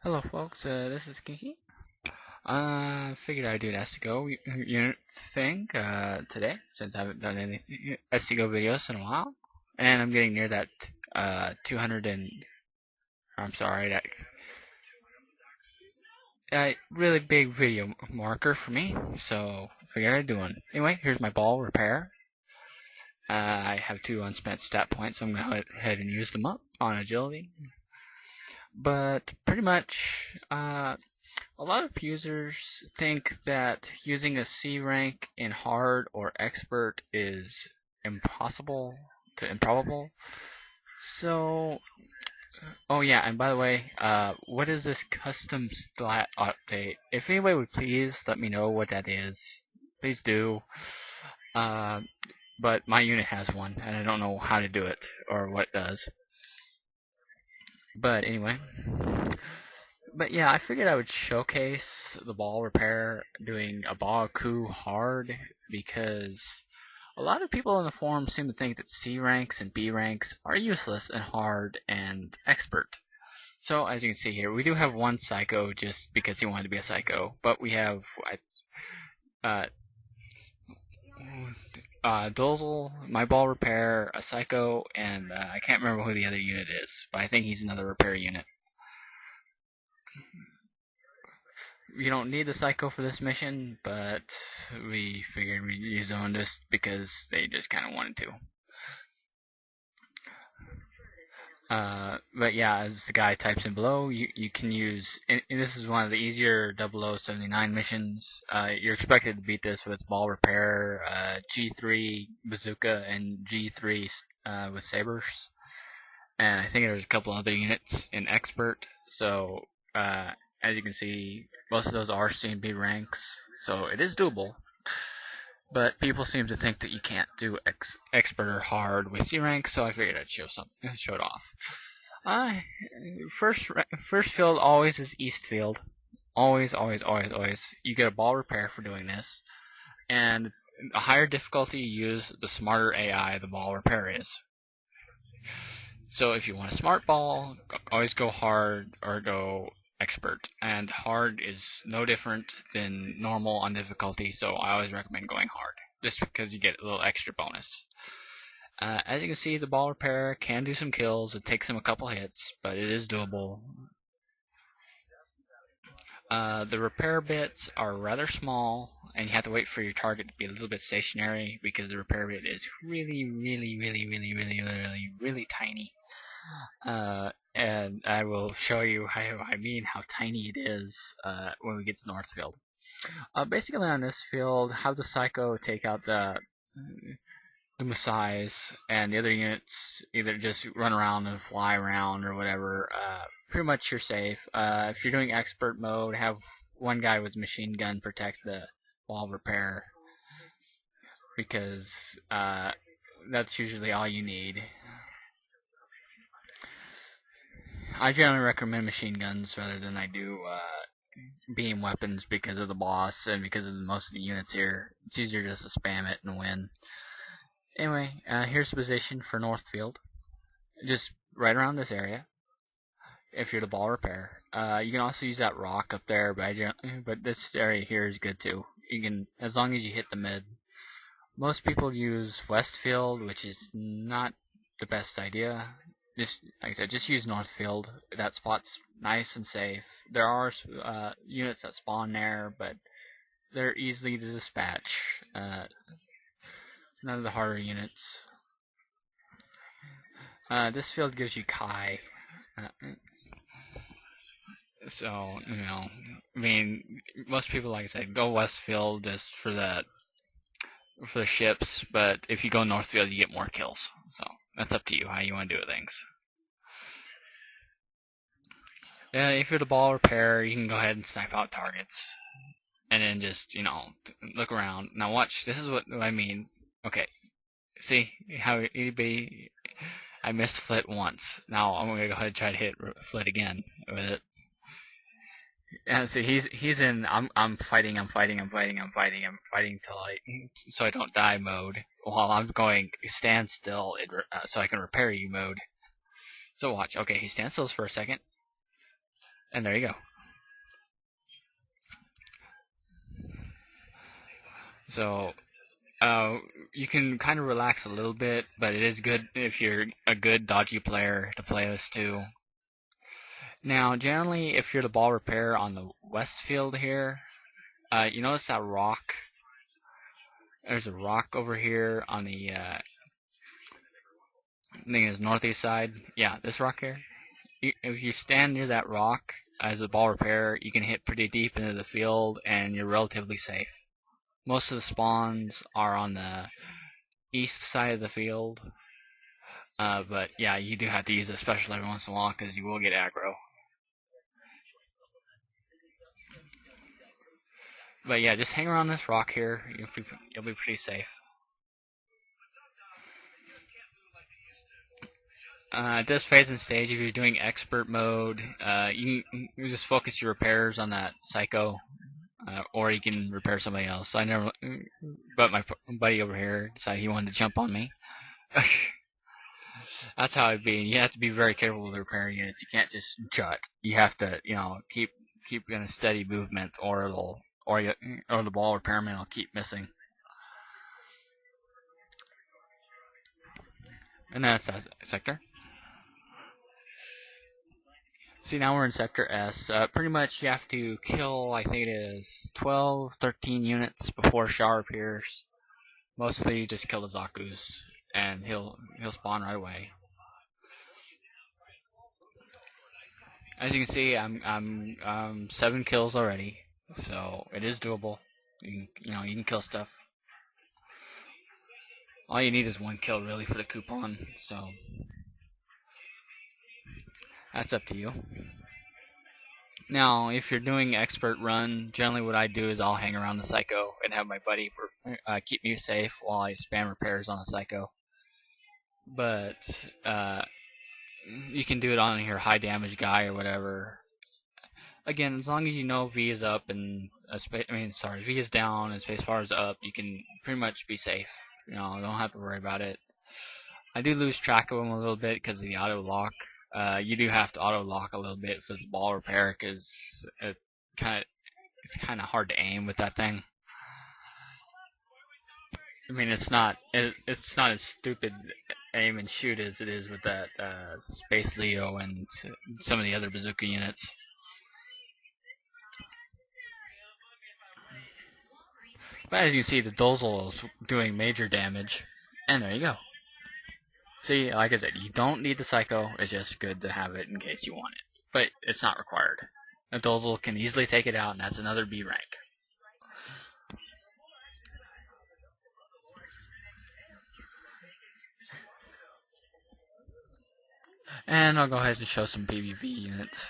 Hello folks, this is Kinky. Figured I'd do an Sdgo unit thing today, since I haven't done any Sdgo videos in a while. And I'm getting near that 200 and, I'm sorry, that really big video marker for me, so figured I'd do one. Anyway, here's my ball repair. I have 2 unspent stat points, so I'm going to go ahead and use them up on agility. But pretty much, a lot of users think that using a C rank in hard or expert is impossible to improbable. So, oh yeah, and by the way, what is this custom stat update? If anybody would please let me know what that is, please do. Uh, but my unit has one, and I don't know how to do it or what it does. But anyway. But yeah, I figured I would showcase the ball repair doing a ball coup hard because a lot of people in the forum seem to think that C ranks and B ranks are useless in hard and expert. So as you can see here, we do have one psycho just because he wanted to be a psycho, but we have uh, Dozel, my ball repair, a psycho, and I can't remember who the other unit is, but I think he's another repair unit. You don't need the Psycho for this mission, but we figured we'd use them just because they just kind of wanted to. But yeah, as the guy types in below, you can use, and this is one of the easier 0079 missions. You're expected to beat this with ball repair, G3 bazooka, and G3 with sabers. And I think there's a couple other units in expert. So as you can see, most of those are C and B ranks, so it is doable. But people seem to think that you can't do expert or hard with C rank, so I figured I'd show it off. First field always is east field. Always, always, always, always. You get a ball repair for doing this, and the higher difficulty you use, the smarter AI the ball repair is. So if you want a smart ball, always go hard or go expert. And hard is no different than normal on difficulty, so I always recommend going hard, just because you get a little extra bonus. As you can see, the ball repair can do some kills. It takes him a couple hits, but it is doable. The repair bits are rather small, and you have to wait for your target to be a little bit stationary because the repair bit is really, really, really, really, really, really, really tiny. And I will show you how I mean how tiny it is when we get to Northfield. Basically, on this field, have the Psycho take out the Messiahs, and the other units either just run around and fly around or whatever. Pretty much you're safe. If you're doing expert mode, have one guy with machine gun protect the wall repair because that's usually all you need. I generally recommend machine guns rather than I do beam weapons because of the boss and because of most of the units here. It's easier just to spam it and win. Anyway, here's the position for Northfield. Just right around this area. If you're the ball repair, you can also use that rock up there, but this area here is good too. You can, as long as you hit the mid. Most people use Westfield, which is not the best idea. Just like I said, just use Northfield. That spot's nice and safe. There are units that spawn there, but they're easily to dispatch. None of the harder units. This field gives you Kai. So, you know, I mean, most people, like I said, go Westfield just for the ships, but if you go Northfield, you get more kills. So, that's up to you how you want to do things. Yeah, if you're the ball repair, you can go ahead and snipe out targets. And then just, look around. Now watch, this is what I mean. Okay, see how I missed Flit once. Now I'm going to go ahead and try to hit Flit again with it. And see, he's in I'm fighting till so I don't die mode while I'm going stand still so I can repair you mode. So watch. Okay, he stands still for a second, And there you go. So you can kind of relax a little bit, but it is good if you're a good dodgy player to play this too. Now, generally, if you're the ball repair on the west field here, you notice that rock. There's a rock over here on the I think it's northeast side. Yeah, this rock here. If you stand near that rock as a ball repair, you can hit pretty deep into the field, and you're relatively safe. Most of the spawns are on the east side of the field, but yeah, you do have to use it, especially every once in a while, because you will get aggro. But yeah, just hang around this rock here. You'll be pretty safe. This phase and stage, if you're doing expert mode, you just focus your repairs on that psycho, or you can repair somebody else. I never, but my buddy over here decided he wanted to jump on me. That's how it'd be. You have to be very careful with repairing units. You can't just jut. You have to, keep in a steady movement, or the ball repairman will keep missing. And that's that sector. See, now we're in Sector S. Pretty much you have to kill, I think it is 12, 13 units before Shar appears. Mostly just kill the Zakus, and he'll spawn right away. As you can see, I'm 7 kills already, so it is doable. You can kill stuff. All you need is 1 kill really for the coupon, so that's up to you. Now, if you're doing expert run, generally what I do is I'll hang around the psycho and have my buddy keep me safe while I spam repairs on the psycho. But you can do it on your high damage guy or whatever. Again, as long as you know V is up and V is down and spacebar is up, you can pretty much be safe. Don't have to worry about it. I do lose track of them a little bit because of the auto lock. You do have to auto lock a little bit for the ball repair because it's kind of hard to aim with that thing. I mean, it's not as stupid aim and shoot as it is with that Space Leo and some of the other bazooka units. But as you can see, the Dozel is doing major damage, and there you go. See, like I said, you don't need the Psycho, it's just good to have it in case you want it. But it's not required. A Dozel can easily take it out, and that's another B rank. And I'll go ahead and show some PvP units.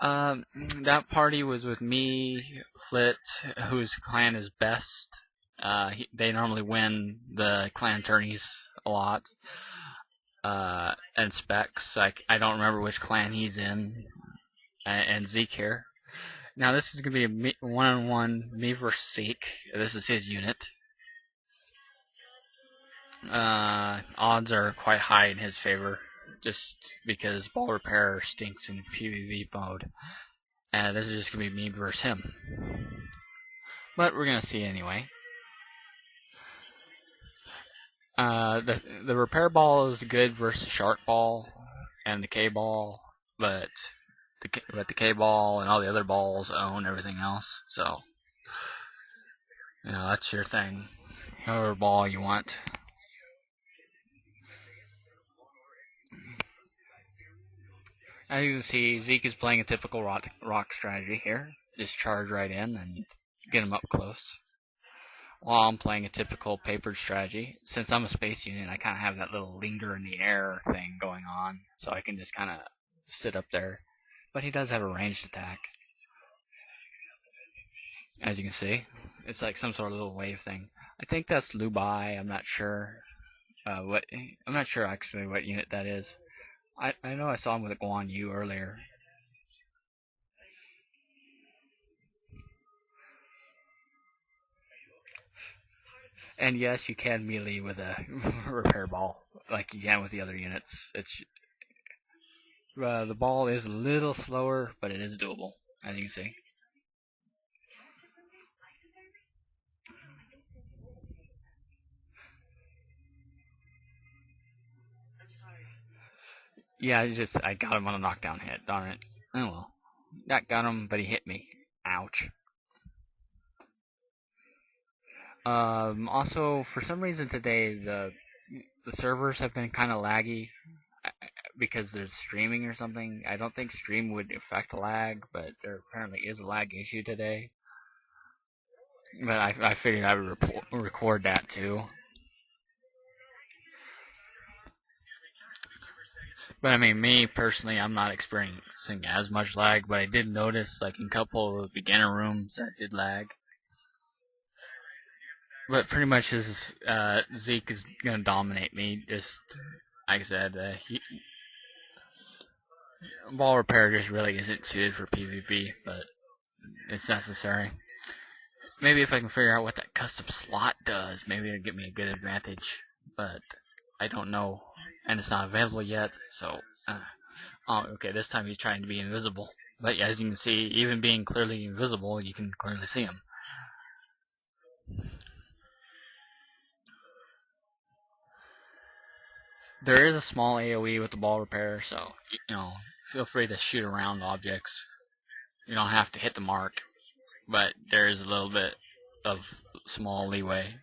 That party was with me, Flit, whose clan is best. They normally win the clan tourneys a lot. And Specs, I don't remember which clan he's in. And Zeek here. Now this is going to be a one-on-one me versus Zeek. This is his unit. Odds are quite high in his favor, just because ball repair stinks in PvP mode. And this is just going to be me versus him. But we're going to see anyway. The repair ball is good versus shark ball and the K ball, but the K ball and all the other balls own everything else. So that's your thing. However ball you want. As you can see, Zeek is playing a typical rock strategy here. Just charge right in and get him up close. While I'm playing a typical papered strategy. Since I'm a space unit, I kind of have that little linger in the air thing going on, so I can just kind of sit up there. But he does have a ranged attack. As you can see, it's like some sort of little wave thing. I think that's Lubai. I'm not sure. I'm not sure actually what unit that is. I know I saw him with a Guan Yu earlier. And yes, you can melee with a repair ball, like you can with the other units. The ball is a little slower, but it is doable, as you can see. Yeah, I got him on a knockdown hit. Darn it. Oh well. That got him, but he hit me. Ouch. Also, for some reason today, the servers have been kind of laggy because there's streaming or something. I don't think stream would affect lag, but there apparently is a lag issue today. But I figured I would record that too. But I mean, me personally, I'm not experiencing as much lag, but I did notice, like in a couple of beginner rooms, that did lag. But pretty much Zeek is gonna dominate me. Just like I said, ball repair just really isn't suited for PvP, but it's necessary. Maybe if I can figure out what that custom slot does, maybe it'll give me a good advantage. But I don't know, and it's not available yet. So, oh, okay. This time he's trying to be invisible. But yeah, as you can see, even being clearly invisible, you can clearly see him. There is a small AoE with the ball repair, so feel free to shoot around objects. You don't have to hit the mark, but there is a little bit of small leeway,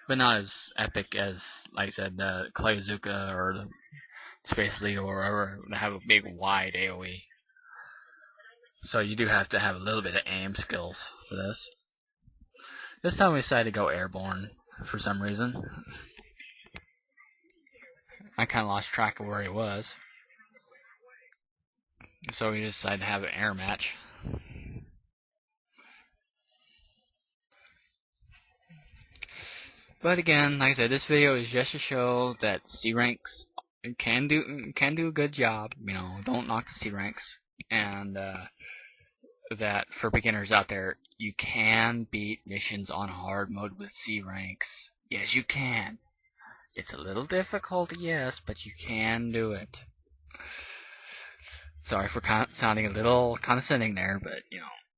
but not as epic as, like I said, the Clay Zuka or the Space League or wherever that have a big wide AoE. So you do have to have a little bit of aim skills for this. This time we decided to go airborne for some reason. I kind of lost track of where he was. So we decided to have an air match. But again, like I said, this video is just to show that C ranks can do a good job. Don't knock the C ranks, and that for beginners out there, you can beat missions on hard mode with C ranks. Yes, you can. It's a little difficult, yes, but you can do it. Sorry for sounding a little condescending there, but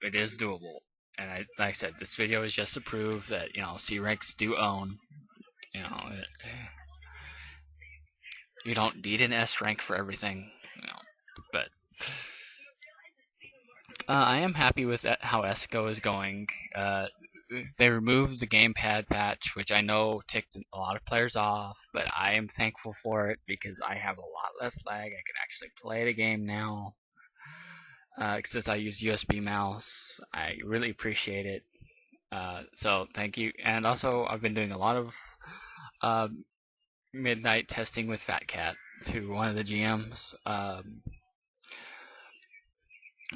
it is doable. And like I said, this video is just to prove that C ranks do own. You don't need an S rank for everything. But I am happy with how Sdgo is going. They removed the gamepad patch, which I know ticked a lot of players off, but I am thankful for it because I have a lot less lag. I can actually play the game now. Since I use USB mouse, I really appreciate it. So thank you. And also, I've been doing a lot of midnight testing with Fat Cat to one of the GMs.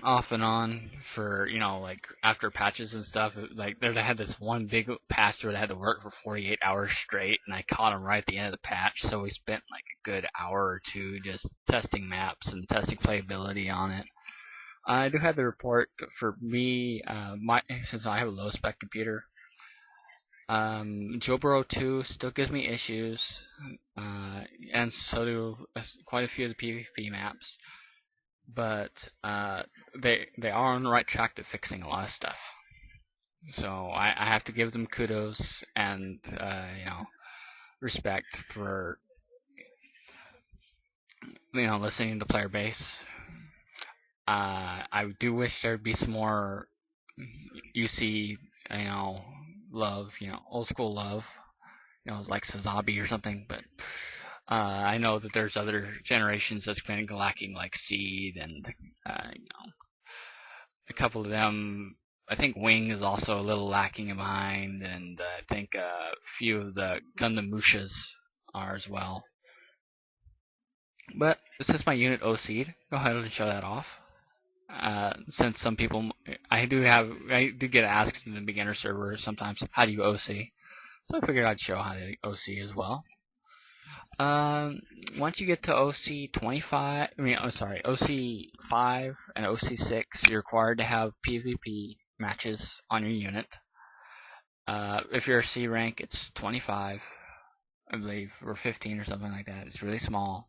Off and on for like after patches and stuff. Like they had this one big patch where they had to work for 48 hours straight, and I caught him right at the end of the patch. So we spent like a good hour or two just testing maps and testing playability on it. I do have the report for me, since I have a low spec computer. Jobro 2 still gives me issues, and so do quite a few of the PvP maps. But they are on the right track to fixing a lot of stuff. So I have to give them kudos and respect for listening to player base. I do wish there'd be some more UC love, old school love, like Sazabi or something, but I know that there's other generations that's been lacking, like Seed, and a couple of them. I think Wing is also a little lacking behind, and I think a few of the Gundam Mushas are as well. But since my unit OC'd, go ahead and show that off. Since some people, I do get asked in the beginner server sometimes, how do you OC? So I figured I'd show how to OC as well. Once you get to OC 25, OC 5 and OC 6, you're required to have PvP matches on your unit. If you're a C rank, it's 25, I believe, or 15 or something like that. It's really small.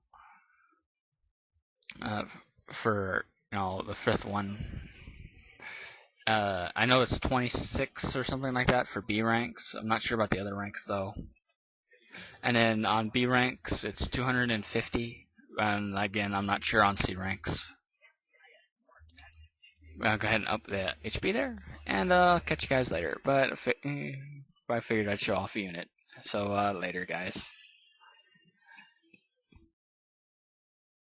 for the 5th one. I know it's 26 or something like that for B ranks. I'm not sure about the other ranks though. And then on B ranks, it's 250. And again, I'm not sure on C ranks. I'll go ahead and up the HP there, and catch you guys later. But I figured I'd show off a unit. So later, guys.